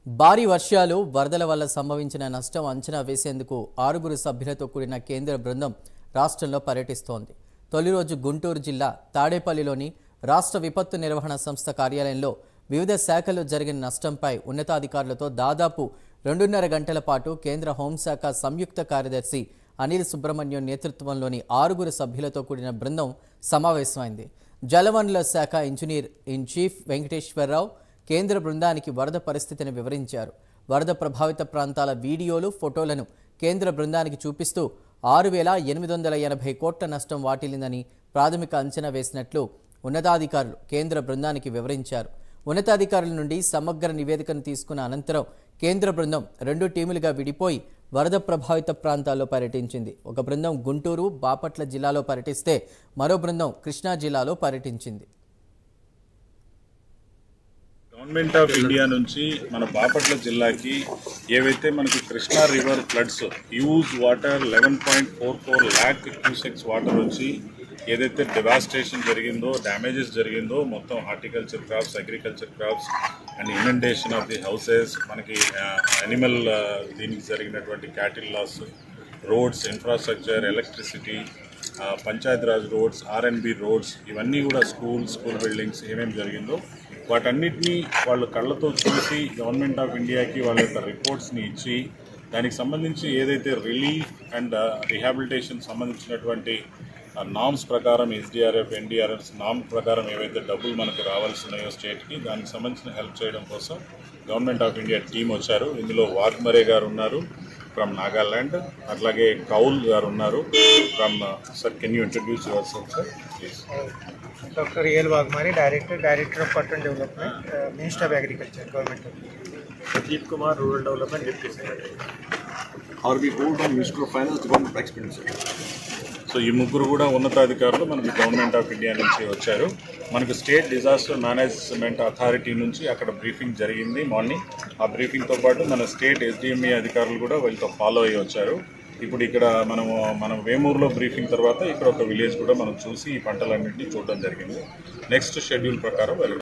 భారీ వర్షాలు వరదల వల్ల సంభవించిన నష్టం అంచనా వేసేందుకు 6 సభ్యులతో కూడిన కేంద్ర బృందం రాష్ట్రంలో పర్యటిస్తోంది. తొలి రోజు గుంటూరు జిల్లా తాడేపల్లిలోని రాష్ట్ర విపత్తు నిర్వహణ సంస్థ కార్యాలయంలో వివిధ శాఖల్లో జరిగిన నష్టంపై ఉన్నతాధికారులతో దాదాపు 2.5 గంటల పాటు కేంద్ర హోంశాఖ సంయుక్త కార్యదర్శి అనిల్ సుబ్రహ్మణ్యం నేతృత్వంలోని 6 సభ్యులతో కూడిన బృందం సమావేశమైంది. జలవనరుల శాఖ ఇంజనీర్ ఇన్ చీఫ్ వెంకటేశ్వరరావు కేంద్ర బృందానికి వరద పరిస్థితిని వివరించారు. వరద ప్రభావిత ప్రాంతాల వీడియోలు, ఫోటోలను కేంద్ర బృందానికి చూపిస్తూ 6,880 కోట్ల నష్టం వాటిల్లిందని ప్రాథమిక అంచనా వేసినట్లు ఉన్నతాధికారులు కేంద్ర బృందానికి వివరించారు. ఉన్నతాధికారుల నుండి సమగ్ర నివేదికను తీసుకున్న అనంతరం కేంద్ర బృందం 2 టీములుగా విడిపోయి వరద ప్రభావిత ప్రాంతాల్లో పర్యటించింది. ఒక బృందం గుంటూరు, బాపట్ల జిల్లాలో పర్యటిస్తే మరో బృందం కృష్ణా జిల్లాలో పర్యటించింది. గవర్నమెంట్ ఆఫ్ ఇండియా నుంచి మన బాపట్ల జిల్లాకి ఏవైతే మనకి Krishna river floods huge water 11.44 lakh cusecs water వచ్చి ఏదైతే డివాస్టేషన్ జరిగిందో, డ్యామేజెస్ జరిగిందో మొత్తం horticulture crops, agriculture crops and inundation of the houses, మనకి యానిమల్ దీనికి జరిగినటువంటి cattle loss, roads, infrastructure, electricity, Panchayati Raj roads, RNB roads, ఇవన్నీ కూడా స్కూల్ బిల్డింగ్స్ ఏమేమి జరిగిందో వాటన్నిటినీ వాళ్ళు కళ్ళతో చూసి గవర్నమెంట్ ఆఫ్ ఇండియాకి వాళ్ళ యొక్క రిపోర్ట్స్ని ఇచ్చి దానికి సంబంధించి ఏదైతే రిలీఫ్ అండ్ రిహాబిలిటేషన్ సంబంధించినటువంటి నామ్స్ ప్రకారం ఎస్డిఆర్ఎఫ్, ఎన్డీఆర్ఎఫ్ నామ్ ప్రకారం ఏవైతే డబ్బులు మనకు రావాల్సి ఉన్నాయో స్టేట్కి దానికి సంబంధించిన హెల్ప్ చేయడం కోసం గవర్నమెంట్ ఆఫ్ ఇండియా టీం వచ్చారు. ఇందులో వాగ్మరే గారు ఉన్నారు ఫ్రమ్ నాగాల్యాండ్, అట్లాగే కౌల్ గారు ఉన్నారు from sir. Can you introduce your self sir please? Dr. A.L. Wagmare, Director of Cotton Development, Minister of Agriculture, Government of India. Sanjeev Kumar, Rural Development, Deputy Secretary. Or we hold on Minister of Finance, Department of Expenditure. So ఈ ముగ్గురు కూడా ఉన్నతాధికారులు మనకి government of India నుంచి వచ్చారు. మనకు state disaster management authority నుంచి అక్కడ బ్రీఫింగ్ జరిగింది మార్నింగ్. ఆ బ్రీఫింగ్తో పాటు మన స్టేట్ ఎస్డిఎంఈ అధికారులు కూడా వీళ్ళతో ఫాలో అయ్యి వచ్చారు. ఇప్పుడు ఇక్కడ మనం వేమూరులో బ్రీఫింగ్ తర్వాత ఇక్కడ ఒక విలేజ్ కూడా మనం చూసి ఈ పంటలన్నింటినీ చూడడం జరిగింది. నెక్స్ట్ షెడ్యూల్ ప్రకారం